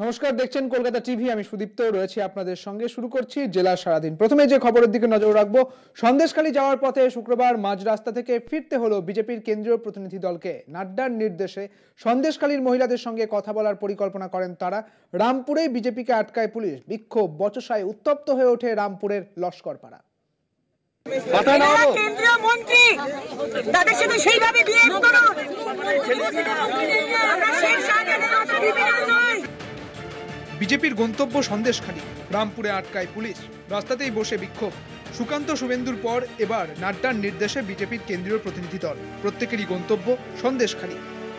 নমস্কার, দেখছেন কলকাতা টিভি। আমি সুদীপ্ত রয়েছি আপনাদের সঙ্গে। শুরু করছি জেলা সারাদিন। প্রথমে যে খবরের দিকে নজর রাখবো, সন্দেশখালী যাওয়ার পথে শুক্রবার মাঝ রাস্তা থেকে ফিরতে হলো বিজেপির কেন্দ্রীয় প্রতিনিধি দলকে। নাড্ডার নির্দেশে সন্দেশখালীর মহিলাদের সঙ্গে কথা বলার পরিকল্পনা করেন তারা। রামপুরেই বিজেপিকে আটকায় পুলিশ। বিক্ষোভ, বচসায় উত্তপ্ত হয়ে ওঠে রামপুরের লস্করপাড়া। কেন্দ্রীয় মন্ত্রী তাদের সাথে সেইভাবে বিহেভ করুন। বিজেপির গন্তব্য সন্দেশখালী, রামপুরে আটকায় পুলিশ। রাস্তাতেই বসে বিক্ষোভ। সুকান্ত শুভেন্দুর পর এবার নাড্ডার নির্দেশে বিজেপির কেন্দ্রীয় প্রতিনিধি দল। প্রত্যেকেরই গন্তব্য সন্দেশখালী।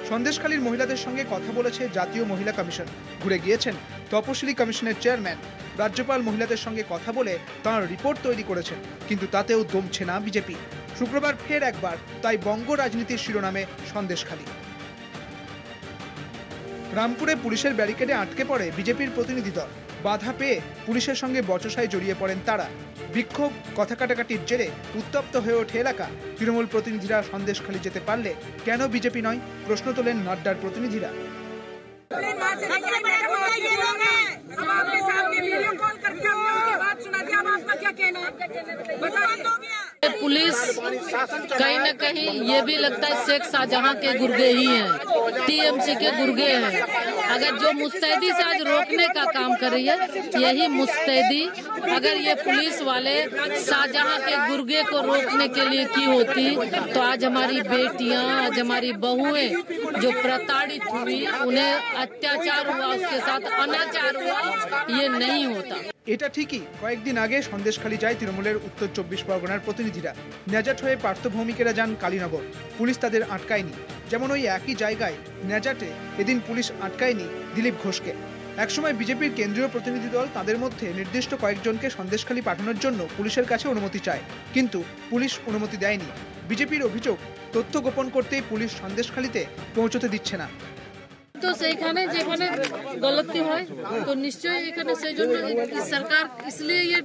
সন্দেশখালীর মহিলাদের সঙ্গে কথা বলেছে জাতীয় মহিলা কমিশন। ঘুরে গিয়েছেন তপশিলি কমিশনের চেয়ারম্যান। রাজ্যপাল মহিলাদের সঙ্গে কথা বলে তাঁর রিপোর্ট তৈরি করেছেন, কিন্তু তাতেও দমছে না বিজেপি। শুক্রবার ফের একবার তাই বঙ্গ রাজনীতির শিরোনামে সন্দেশখালী। রামপুরে পুলিশের ব্যারিকেডে আটকে পড়ে বিজেপির প্রতিনিধি দল। বাধা পেয়ে পুলিশের সঙ্গে বচসায় জড়িয়ে পড়েন তারা। বিক্ষোভ, কথা কাটাকাটির জেরে উত্তপ্ত হয়ে ওঠে এলাকা। তৃণমূল প্রতিনিধিরা সন্দেশখালী যেতে পারলে কেন বিজেপি নয়, প্রশ্ন তোলেন নাড্ডার প্রতিনিধিরা। पुलिस कहीं न कहीं ये भी लगता है शेख शाहजहां के गुर्गे ही हैं, टीएमसी के गुर्गे हैं। अगर जो मुस्तैदी से आज रोकने का काम कर रही है, यही मुस्तैदी अगर ये पुलिस वाले शाहजहां के गुर्गे को रोकने के लिए की होती तो आज हमारी बेटियां, आज हमारी बहुएं जो प्रताड़ित हुई, उन्हें अत्याचार हुआ, उसके साथ अनाचार हुआ, ये नहीं होता। এটা ঠিকই, কয়েকদিন আগে সন্দেশখালী যায় তৃণমূলের উত্তর 24 পরগনার প্রতিনিধিরা। ন্যাজাট হয়ে পার্থভৌমিকেরা যান কালীনগর। পুলিশ তাদের আটকায়নি। যেমন ওই একই জায়গায় ন্যাজাটে এদিন পুলিশ আটকায়নি দিলীপ ঘোষকে। একসময় বিজেপির কেন্দ্রীয় প্রতিনিধি দল তাদের মধ্যে নির্দিষ্ট কয়েকজনকে সন্দেশখালী পাঠানোর জন্য পুলিশের কাছে অনুমতি চায়, কিন্তু পুলিশ অনুমতি দেয়নি। বিজেপির অভিযোগ, তথ্য গোপন করতেই পুলিশ সন্দেশখালীতে পৌঁছতে দিচ্ছে না। তো সেইখানে যেখানে गलती হয় तो निश्चय এখানে সেইজন্য सरकार इसलिए ये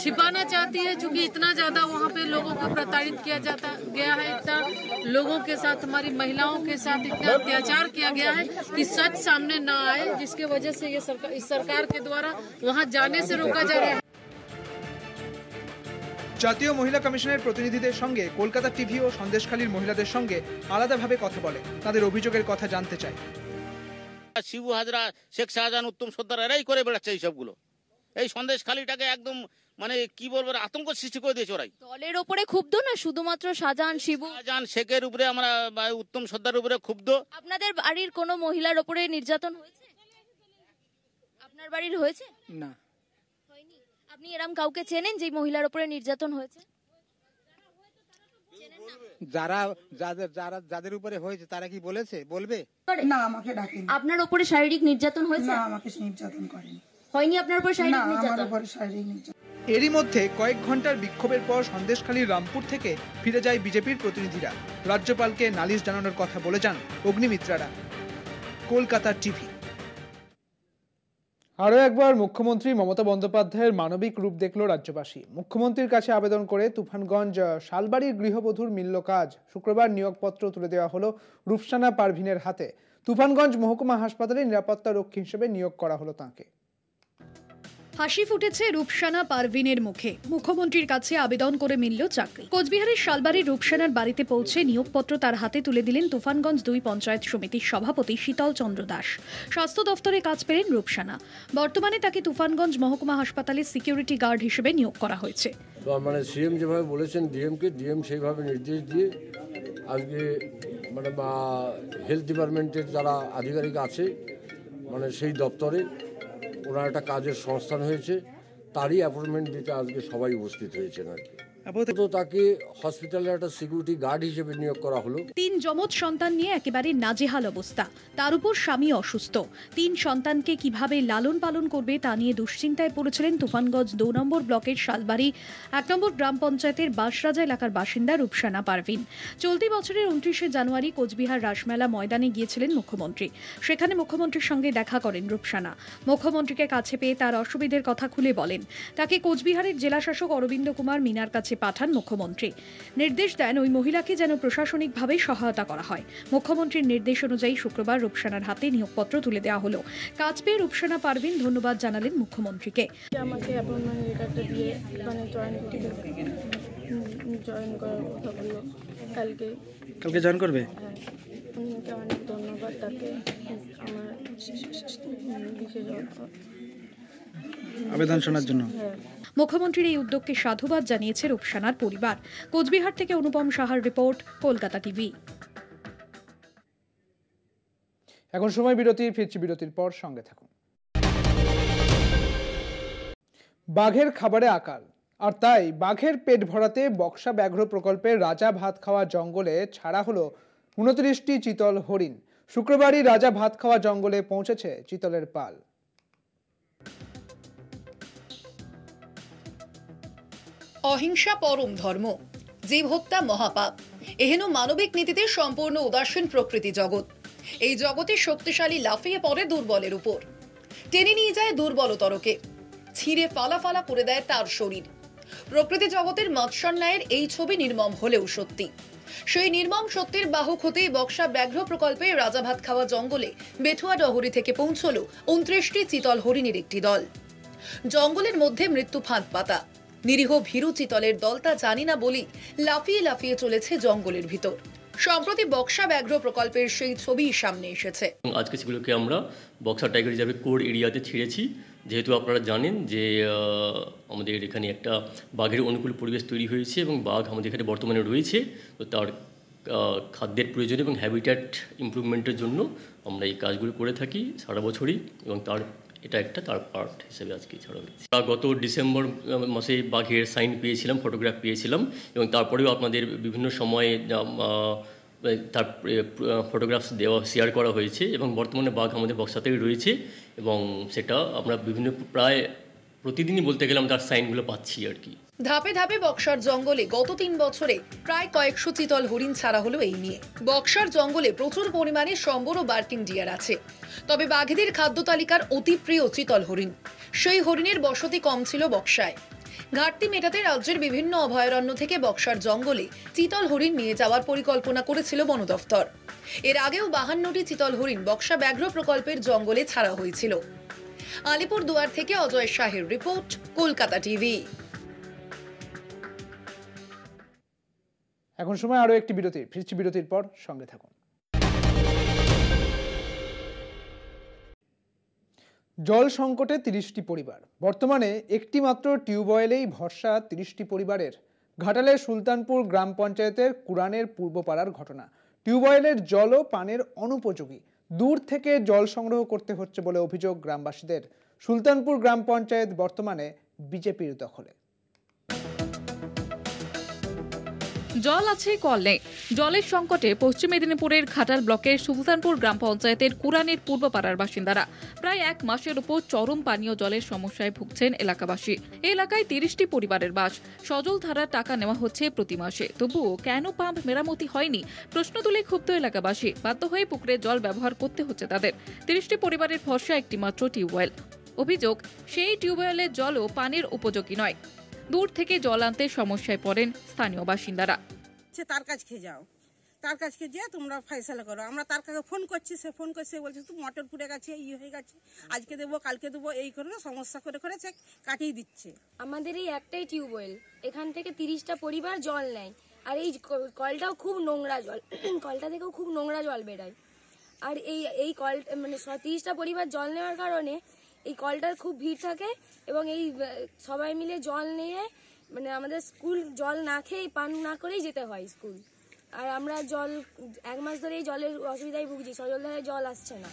छिपाना चाहती है, क्योंकि इतना ज्यादा वहाँ पे लोगों को प्रताड़ित किया जाता गया है, इतना लोगों के साथ, हमारी महिलाओं के साथ इतना अत्याचार किया गया है कि सच सामने ना आए, जिसके वजह से ये इस सरकार के द्वारा वहाँ जाने से रोका जा रहा है। জাতীয় মহিলা কমিশনের প্রতিনিধিদের সঙ্গে কলকাতা টিভি ও সন্দেশখালীর মহিলাদের সঙ্গে আলাদাভাবে কথা বলে তাদের অভিযোগের কথা জানতে চায়। শিবু হাজরা, শেখ শাহজাহান, উত্তম সর্দার এরাই করে বেড়াচ্ছে এইসবগুলো। এই সন্দেশখালীটাকে একদম মানে কি বলবো, আতঙ্ক সৃষ্টি করে দিয়েছে ওরাই। দলের উপরে ক্ষুব্ধ না শুধুমাত্র শাহজাহান, শিবু, শাহজাহান শেখের উপরে, আমরা উত্তম সর্দারের উপরে ক্ষুব্ধ। আপনাদের বাড়ির কোনো মহিলার উপরে নির্যাতন হয়েছে? আপনার বাড়ির হয়েছে? না, হয়নি। আপনি এরকম কাউকে চেনেন যে মহিলার উপরে নির্যাতন হয়েছে? যাদের উপরে হয়েছে তারা কি বলেছে, বলবে? না, আমাকে ডাকেনি। আপনার উপরে শারীরিক নির্যাতন হয়েছে? না, আমাকে নির্যাতন করেনি। হয়নি আপনার উপরে শারীরিক নির্যাতন? আমার উপরে শারীরিক নির্যাতন। এরই মধ্যে কয়েক ঘন্টার বিক্ষোভের পর সন্দেশখালীর রামপুর থেকে ফিরে যায় বিজেপির প্রতিনিধিরা। রাজ্যপালকে নালিশ জানানোর কথা বলে যান অগ্নিমিত্রারা। কলকাতা টিভি। আরও একবার মুখ্যমন্ত্রী মমতা বন্দ্যোপাধ্যায়ের মানবিক রূপ দেখল রাজ্যবাসী। মুখ্যমন্ত্রীর কাছে আবেদন করে তুফানগঞ্জ শালবাড়ির গৃহবধূর মিলল কাজ। শুক্রবার নিয়োগপত্র তুলে দেওয়া হলো রূপসানা পারভিনের হাতে। তুফানগঞ্জ মহকুমা হাসপাতালে নিরাপত্তা রক্ষী হিসেবে নিয়োগ করা হলো তাঁকে। হাসি ফুটেছে রূপসানা পারভিনের মুখে। মুখ্যমন্ত্রীর কাছে আবেদন করে মিলল চাকরি। কোচবিহারের শালবাড়ির রূপসানার বাড়িতে পৌঁছে নিয়োগপত্র তার হাতে তুলে দিলেন তুফানগঞ্জ 2 পঞ্চায়েত সমিতির সভাপতি শীতল চন্দ্র দাস। স্বাস্থ্য দফতরে কাজ পেলেন রূপসানা। বর্তমানে তাকে তুফানগঞ্জ মহকুমা হাসপাতালে সিকিউরিটি গার্ড হিসেবে নিয়োগ করা হয়েছে। মানে সিএম যেভাবে বলেছেন ডিএম সেইভাবে নির্দেশ দিয়ে আজকে মানে হেলথ ডিপার্টমেন্টের যারা আধিকারিক আছে মানে সেই দপ্তরে ওনার একটা কাজের সংস্থান হয়েছে, তারই অ্যাপয়েন্টমেন্ট দিতে আজকে সবাই উপস্থিত হয়েছেন আর কি। তো তাকে হসপিটালে একটা সিকিউরিটি গার্ড হিসেবে নিয়োগ করা হলো। 3 যমজ সন্তান নিয়ে একেবারে নাজেহাল অবস্থা। তার উপর স্বামী অসুস্থ। 3 সন্তানকে কিভাবে লালন পালন করবে তা নিয়ে দুশ্চিন্তায় পড়েছিলেন তুফানগঞ্জ 2 নম্বর ব্লকের শালবাড়ি 1 নম্বর গ্রাম পঞ্চায়েতের বাঁশরাজা এলাকার বাসিন্দা রূপসানা পারভিন। চলতি বছরের 29শে জানুয়ারি কোচবিহার রাসমেলা ময়দানে গিয়েছিলেন মুখ্যমন্ত্রী। সেখানে মুখ্যমন্ত্রীর সঙ্গে দেখা করেন রূপসানা। মুখ্যমন্ত্রীকে কাছে পেয়ে তার অসুবিধের কথা খুলে বলেন। তাকে কোচবিহারের জেলাশাসক অরবিন্দ কুমার মিনার কাছে কাছে পাঠান মুখ্যমন্ত্রী। নির্দেশ দেন ওই মহিলাকে যেন প্রশাসনিকভাবে সহায়তা করা হয়। মুখ্যমন্ত্রীর নির্দেশ অনুযায়ী শুক্রবার রূপসানার হাতে নিয়োগপত্র তুলে দেওয়া হলো। কাজ পেয়ে রূপসানা পারভিন ধন্যবাদ জানালেন মুখ্যমন্ত্রীকে। আমাকে অ্যাপয়েন্টমেন্ট লেটারটা দিয়ে মানে জয়েন করার কথা বললো কালকে জয়েন করবে। হ্যাঁ, উনিকে অনেক ধন্যবাদ, তাকে আমার বিশেষ আবেদন শোনার জন্য। মুখ্যমন্ত্রীর এই উদ্যোগকে সাধুবাদ জানিয়েছে রূপসানার পরিবার। কোচবিহার থেকে অনুপম সাহার রিপোর্ট, কলকাতা টিভি। এখন সময় বিরতি, ফিরছি বিরতির পর, সঙ্গে থাকুন। বাঘের খাবারে আকাল, আর তাই বাঘের পেট ভরাতে বক্সা ব্যাঘ্র প্রকল্পের রাজা ভাত খাওয়া জঙ্গলে ছাড়া হলো 29টি চিতল হরিণ। শুক্রবারই রাজা ভাত খাওয়া জঙ্গলে পৌঁছেছে চিতলের পাল। অহিংসা পরম ধর্ম, জীব হত্যা মহাপাপ, এহেন মানবিক নীতিতে সম্পূর্ণ উদাসীন প্রকৃতি জগৎ। এই জগতে শক্তিশালী লাফিয়ে পড়ে দুর্বলের উপর, টেনে নিয়ে যায় দুর্বলতরকে, ছিঁড়ে ফালা ফালা করে দেয় তার শরীর। প্রকৃতি জগতের মৎস্যান্যায়ের এই ছবি নির্মম হলেও সত্যি। সেই নির্মম সত্যের বাহক হতেই বক্সা ব্যাঘ্র প্রকল্পে রাজা ভাত খাওয়া জঙ্গলে বেঠুয়া ডহরি থেকে পৌঁছল 29টি চিতল হরিণের একটি দল। জঙ্গলের মধ্যে মৃত্যু ফাঁদ পাতা নিরীহ ভীরু চিতলের দল তা জানি না বলেই লাফিয়ে লাফিয়ে চলেছে জঙ্গলের ভিতর। সম্প্রতি বক্সা ব্যাঘ্র প্রকল্পের সেই ছবি সামনে এসেছে। আজকে সেগুলোকে আমরা বক্সা টাইগার রিজার্ভের কোর এরিয়াতে ছেড়েছি, যেহেতু আপনারা জানেন যে আমাদের এখানে একটা বাঘের অনুকূল পরিবেশ তৈরি হয়েছে এবং বাঘ আমাদের এখানে বর্তমানে রয়েছে। তো তার খাদ্যের প্রয়োজন এবং হ্যাবিট্যাট ইমপ্রুভমেন্টের জন্য আমরা এই কাজগুলো করে থাকি সারা বছরই, এবং এটা একটা তার পার্ট হিসেবে আজকে ছাড়া হয়েছে। গত ডিসেম্বর মাসে বাঘের সাইন পেয়েছিলাম, ফটোগ্রাফ পেয়েছিলাম, এবং তারপরেও আপনাদের বিভিন্ন সময়ে তার ফটোগ্রাফস শেয়ার করা হয়েছে, এবং বর্তমানে বাঘ আমাদের বক্সাতেই রয়েছে, এবং সেটা আমরা প্রায় প্রতিদিনই বলতে গেলে আমরা তার সাইনগুলো পাচ্ছি আর কি। ধাপে ধাপে বক্সার জঙ্গলে গত 3 বছরে প্রায় কয়েকশো চিতল হরিণ ছাড়া হলো এই নিয়ে। বক্সার জঙ্গলে প্রচুর পরিমাণে সম্বর ও বার্কিং ডিয়ার আছে, তবে বাঘেদের খাদ্য তালিকার অতি প্রিয় চিতল হরিণ। সেই হরিণের বসতি কম ছিল বক্সায়। ঘাটতি মেটাতে রাজ্যের বিভিন্ন অভয়ারণ্য থেকে বক্সার জঙ্গলে চিতল হরিণ নিয়ে যাওয়ার পরিকল্পনা করেছিল বন দফতর। এর আগেও 52টি চিতল হরিণ বক্সা ব্যাঘ্র প্রকল্পের জঙ্গলে ছাড়া হয়েছিল। আলিপুরদুয়ার থেকে অজয় শাহের রিপোর্ট, কলকাতা টিভি। এখন সময় আরো একটি বিরতি, ফিরছি বিরতির পর, সঙ্গে থাকুন। জল সংকটে 30টি পরিবার, বর্তমানে একটি মাত্র টিউবওয়েলেই ভরসা 30টি পরিবারের। ঘাটালের সুলতানপুর গ্রাম পঞ্চায়েতের কুরানের পূর্বপাড়ার ঘটনা। টিউবওয়েলের জলও পানের অনুপযোগী, দূর থেকে জল সংগ্রহ করতে হচ্ছে বলে অভিযোগ গ্রামবাসীদের। সুলতানপুর গ্রাম পঞ্চায়েত বর্তমানে বিজেপির দখলে। জল আছে, কল নেই। জলের সংকটে পশ্চিম মেদিনীপুরের ঘাটাল ব্লকের সুলতানপুর গ্রাম পঞ্চায়েতের কুরানের পূর্বপাড়ার বাসিন্দারা। প্রায় 1 মাসের উপর চরম পানীয় জলের সমস্যায় ভুগছেন এলাকাবাসী। এই এলাকায় 30টি পরিবারের বাস। সজল ধারার টাকা নেওয়া হচ্ছে প্রতি মাসে, তবুও কেন পাম্প মেরামতি হয়নি প্রশ্ন তুলে ক্ষুব্ধ এলাকাবাসী। বাধ্য হয়ে পুকুরে জল ব্যবহার করতে হচ্ছে তাদের। 30টি পরিবারের ভরসা একটি মাত্র টিউবওয়েল। অভিযোগ, সেই টিউবওয়েলের জলও পানির উপযোগী নয়। দূর থেকে জল আনতে সমস্যায় পড়েন স্থানীয় বাসিন্দারা। তার কাছে খেয়ে যাও, তার কাছে যেয়ে তোমরা ফয়সালা করো। আমরা তার কাছে ফোন করছি, সে ফোন করছে, বলছে তো মোটর পুড়ে গেছে, হয়ে গেছে, আজকে দেবো কালকে দেবো, এই করে সমস্যা করে সে কাটিয়ে দিচ্ছে। আমাদের এই একটাই টিউবওয়েল, এখান থেকে 30টা পরিবার জল নেয়, আর এই কলটাও খুব নোংরা জল, কলটা থেকেও খুব নোংরা জল বেরোয়। আর এই কল মানে 30টা পরিবার জল নেওয়ার কারণে এই কলটার খুব ভিড় থাকে, এবং এই সবাই মিলে জল নিয়ে মানে আমাদের স্কুল জল না খেয়ে পান না করেই যেতে হয় স্কুল। আর আমরা জল 1 মাস ধরে এই জলের অসুবিধায় ভুগছি, সজলধারায় জল আসছে না।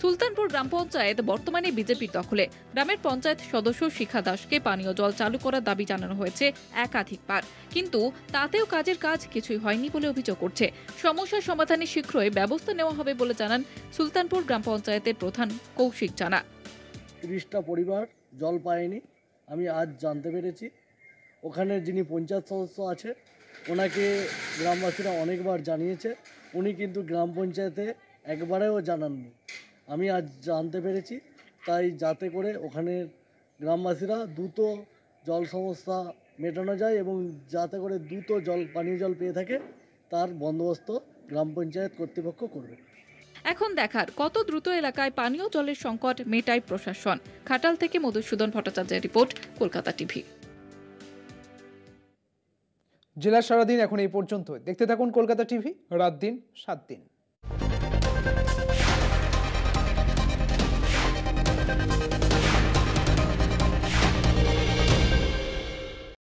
সুলতানপুর গ্রাম পঞ্চায়েত বর্তমানে বিজেপির দখলে। গ্রামের পঞ্চায়েত সদস্য শিখা দাসকে পানীয় জল চালু করার দাবি জানানো হয়েছে একাধিকবার, কিন্তু তাতেও কাজের কাজ কিছুই হয়নি বলে অভিযোগ করছে। সমস্যার সমাধানে শীঘ্রই ব্যবস্থা নেওয়া হবে বলে জানান সুলতানপুর গ্রাম পঞ্চায়েতের প্রধান কৌশিক জানা। 30টা পরিবার জল পায়নি, আমি আজ জানতে পেরেছি। ওখানে যিনি পঞ্চায়েত সদস্য আছে ওনাকে গ্রামবাসীরা অনেকবার জানিয়েছে, উনি কিন্তু গ্রাম পঞ্চায়েতে একবারেও জানাননি। আমি আজ জানতে পেরেছি, তাই যাতে করে ওখানে গ্রামবাসীরা দ্রুত জল সমস্যা মেটানো যায় এবং যাতে করে দ্রুত পানীয় জল পেয়ে থাকে তার বন্দোবস্ত গ্রাম পঞ্চায়েত কর্তৃপক্ষ করবে। এখন দেখার কত দ্রুত এলাকায় পানীয় জলের সংকট মেটায় প্রশাসন। ঘাটাল থেকে মধুসূদন ভট্টাচার্যের রিপোর্ট, কলকাতা টিভি। জেলার সারাদিন এখন এই পর্যন্ত। দেখতে থাকুন কলকাতা টিভি, রাত দিন 7 দিন।